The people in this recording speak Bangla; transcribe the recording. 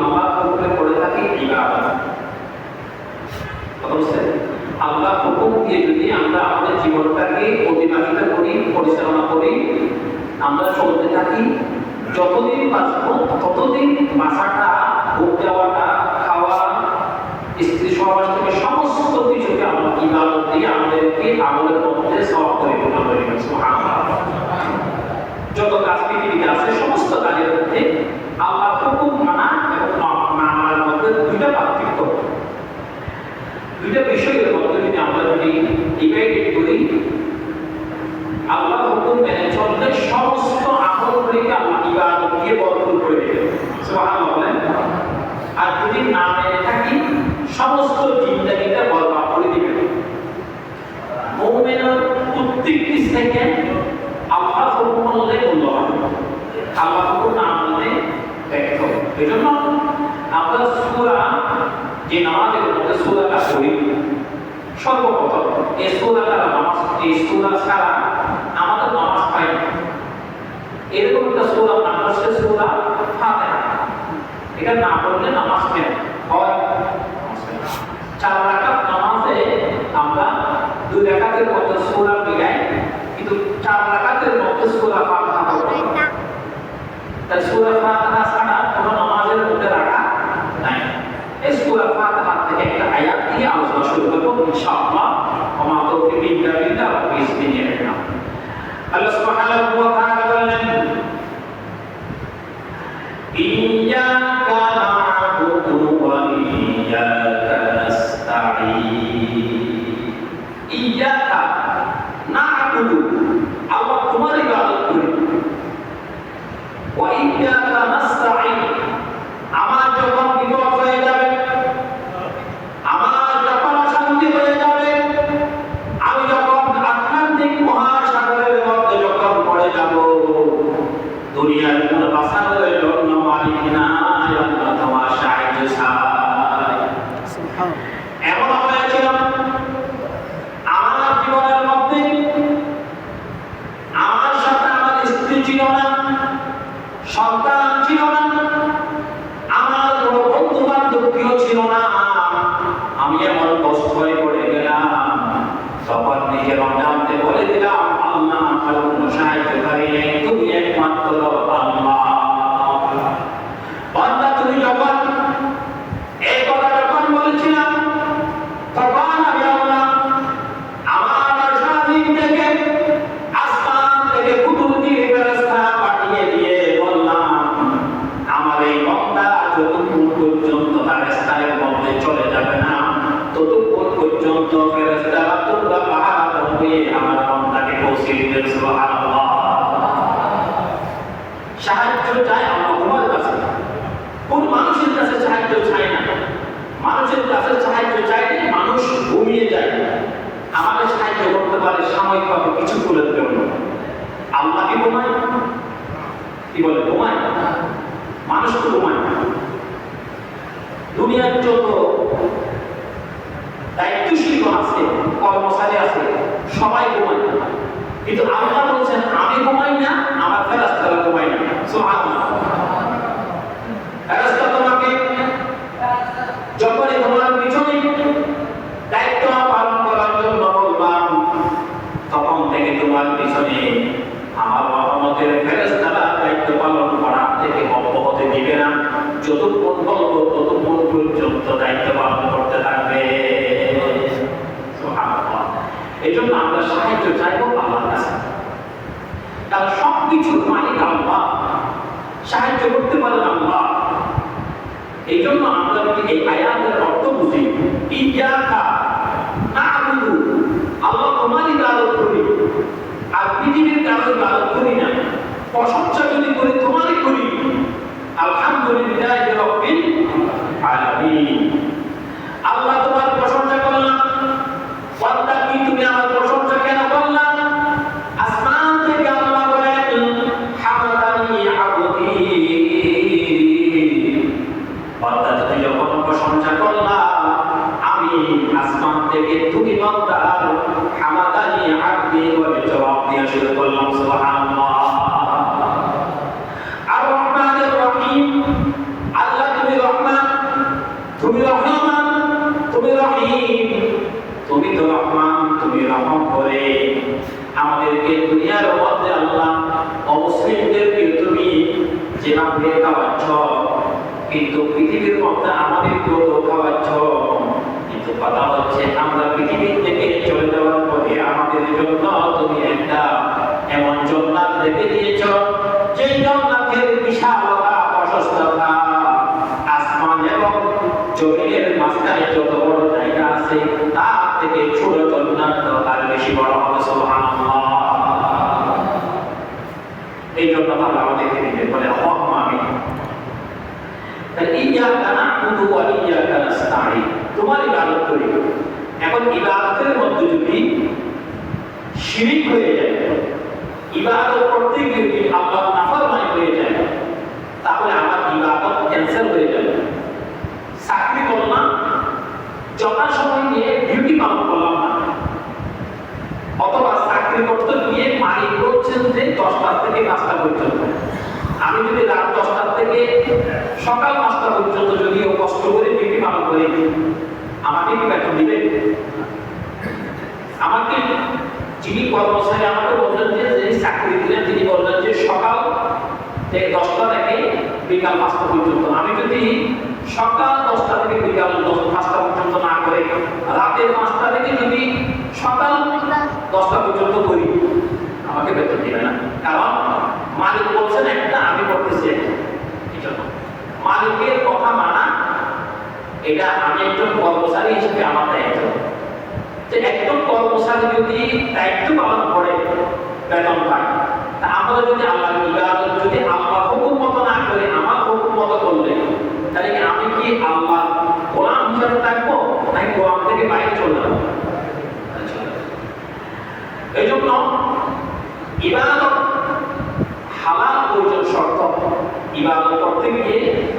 আল্লাহ হুকুমে করে থাকি ইবাদত। বুঝছেন? আল্লাহ হুকুম দিয়ে যদি আমরা আমাদের জীবনটাকে অতিবাহিত করি, পরিচালনা করি, আমরা চলতে থাকি, যতদিন বাঁচবো ততদিন বাঁচাটা, ভোগ দেওয়াটা, খাওয়া, স্ত্রী সহবাস থেকে সমস্ত কিছুকে আমরা ইবাদত দিয়ে আমাদেরকে আমলের মধ্যে সওয়াব করে দিবেন। সুবহানাল্লাহ। যত কাজ পৃথিবীতে আছে সমস্ত কাজের মধ্যে আল্লাহর হুকুম মানা এবং না মানার মধ্যে দুইটা পার্থক্য, দুইটা বিষয়ের মধ্যে যদি আমরা ডিভাইডেড করি, আল্লাহর হুকুম মেনে চললে সমস্ত আমলগুলিকে আল্লাহ ইবাদত দিয়ে বরকত করে দেবেন। সুবহানাল্লাহ বলেন। আর যদি না মেনে থাকি সমস্ত জিন্দেগিটা বরবাদ করে দিবেন। মুমিনের প্রত্যেকটি সেকেন্ড আল্লাহর হুকুম মানলে মূল্যবান, আল্লাহর হুকুম না মানলে ব্যর্থ। এজন্য আমরা সূরা, যে নামাজের মধ্যে সূরাটা পড়ি, সর্বপ্রথম এই সূরাটা নামাজ, এই সূরা ছাড়া আমাদের নামাজ হয় না। এরকম একটা সূরা নাম হচ্ছে সূরা ফাতিহা। এটা না পড়লে নামাজ কেন হয়? 4 রাকাত নামাজে আমরা 2 রাকাতের মধ্যে সূরা মিলাই, কিন্তু 4 রাকাতের মধ্যে সূরা ফাতিহা পড়তে হয়। তাই সূরা ফাতিহা ছাড়া কোনো নামাজের মধ্যে রাকাত নাই। এই সূরা ফাতিহা থেকে একটা আয়াত দিয়ে আলোচনা শুরু করব ইনশাআল্লাহ। ওমা তাওফীক ইল্লা বিল্লাহ ওয়া বিসমিল্লাহ। আল্লাহ সুবহানাহু ওয়া তাআলা বলেন, ইয়্যাকা না'বুদু ওয়া ইয়্যাকা নাস্তাঈন। ইয়্যাকা না'বুদু, আল্লাহ তোমার ইবাদত করি, ওয়া ইয়্যাকা নাস্তাঈন, আমার যখন বিপদ হয়ে যাবে, আমার যখন অশান্তি হয়ে যাবে, আমি যখন আটলান্টিক মহাসাগরের মধ্যে যখন পড়ে যাব, দুনিয়ার কোন বাঁচানোর জন্য মালিক নাই, আল্লাহ তোমার সাহায্য চাই। এমন হয়েছিল আমার জীবনের মধ্যে, আমার সাথে আমার স্ত্রী ছিল না, সন্তান ছিল না, আমার কোনো বন্ধু বান্ধব কেউ ছিল না, আমি এমন কষ্ট হয়ে পড়ে গেলাম, তখন নিজের অজান্তে বলে দিলাম, আল্লাহ আমার কোনো সাহায্যকারী নেই, তুমি একমাত্র আল্লাহ। বান্দা তুমি যখন এই কথা যখন বলেছিলাম, তখন আমি আল্লাহ আমার স্বাধীন থেকে আসমান থেকে পুতুল দিয়ে ফেরেশতা পাঠিয়ে দিয়ে বললাম, আমার এই বান্দা যতক্ষণ পর্যন্ত তার স্থানের মধ্যে চলে যাবে না, ততক্ষণ পর্যন্ত ফেরেশতারা তোমরা পাহারা দিয়ে আমার বান্দাকে পৌঁছে দিবেন। সুবহানাল্লাহ। সাহায্য চাই আল্লাহ তোমার কাছে, কোন মানুষের কাছে সাহায্য চাই না। মানুষের কাছে সাহায্য চাইলে মানুষ ঘুমিয়ে যায়, আমাদের সাহায্য করতে পারে সাময়িকভাবে কিছুক্ষণের জন্য। আল্লাহ কি ঘুমায়? কি বলে ঘুমায়? মানুষ তো ঘুমায় না। দুনিয়ার যত দায়িত্বশীল আছে, কর্মচারী আছে, সবাই ঘুমায় না, কিন্তু আল্লাহ বলছেন আমি ঘুমাই না, আমার ফেরেশতারা ঘুমায় না। সুবহানাল্লাহ। ফেরেশতা তোমাকে যখনই তোমার পিছনে দায়িত্ব পালন করার জন্য বললাম, তখন থেকে তোমার পিছনে আমার রহমতের ফেরেশতারা দায়িত্ব পালন করা থেকে অব্যাহতি দিবে না, যতক্ষণ বলবো ততক্ষণ পর্যন্ত দায়িত্ব পালন করতে থাকবে। সুবহানাল্লাহ। এই জন্য আমরা সাহায্য চাইবো আল্লাহর কাছে, কারণ সবকিছুর মালিক আল্লাহ, সাহায্য করতে পারেন আল্লাহ। এই জন্য আমরা যদি এই আয়াতের অর্থ বুঝি, ইয়্যাকা না'বুদু, আল্লাহ তোমার ইবাদত করি, আর পৃথিবীর কারো ইবাদত করি না, প্রশংসা যদি করি তোমারই করি, আলহামদুলিল্লাহি রাব্বিল আলামিন। আল্লাহ তোমার প্রশংসা করলাম, বান্দা কি তুমি আমার প্রশংসা কেন করলাম? আসমান থেকে আল্লাহ বলেন, হামাদানি আবদি, বান্দা তুমি যখন প্রশংসা কিন্তু পৃথিবীর মধ্যে আমাদের তো খাওয়াচ্ছ, কিন্তু কথা হচ্ছে আমরা পৃথিবী থেকে চলে যাওয়ার পরে আমাদের জন্য তুমি একটা এমন জান্নাত রেখে দিয়েছ, যে জান্নাতের বিশালতা প্রশস্ততা আসমান এবং জমিনের মাঝখানে যত বড় জায়গা আছে তার থেকে ছোট জান্নাত আর বেশি বড় হবে। সুবহানাল্লাহ। এই জন্য আল্লাহ আমাদেরকে দিতে বলে হক আমি ইয়াকা না'বুদু ওয়া ইয়াকা নাস্তাঈন, তোমার ইবাদত করি। এখন ইবাদতের মধ্যে যদি শিরিক হয়ে যায়, ইবাদত করতে গিয়ে যদি আল্লাহর নাফরমানি হয়ে যায়, তাহলে আমার ইবাদত ক্যান্সেল হয়ে যাবে। চাকরি করলাম, যথাসময় গিয়ে ডিউটি পালন করলাম না, অথবা চাকরি করতে গিয়ে মালিক বলছেন যে 10টা থেকে 5টা পর্যন্ত, আমি যদি রাত 10টা থেকে সকাল 5টা পর্যন্ত যদিও কষ্ট করে ডিউটি পালন করি, আমাকে কি বেতন দিবে? আমাকে যিনি কর্মচারী আমাকে বললেন যে চাকরি দিলেন, তিনি বললেন যে সকাল 10টা থেকে বিকাল 5টা পর্যন্ত, আমি যদি সকাল 10টা থেকে বিকাল 5টা পর্যন্ত না করে রাতে 5টা থেকে যদি সকাল 10টা পর্যন্ত করি, আমাকে বেতন দিবে না। কারণ মালিক বলছেন একটা, আমি করতেছি একটা। ঠিক আছে, মালিকের কথা মানা, এটা আমি একজন কর্মচারী হিসেবে আমার দায়িত্ব। যে একজন কর্মচারী যদি দায়িত্ব পালন করে বেতন পায়, তা আমরা যদি আল্লাহর ইবাদত যদি আল্লাহর হুকুম মতো না করে আমার হুকুম মতো করলে, তাহলে কি আমি কি আল্লাহর গোলাম হিসেবে থাকবো, নাকি গোলাম থেকে বাইরে চলে যাবো? এই জন্য ইবাদত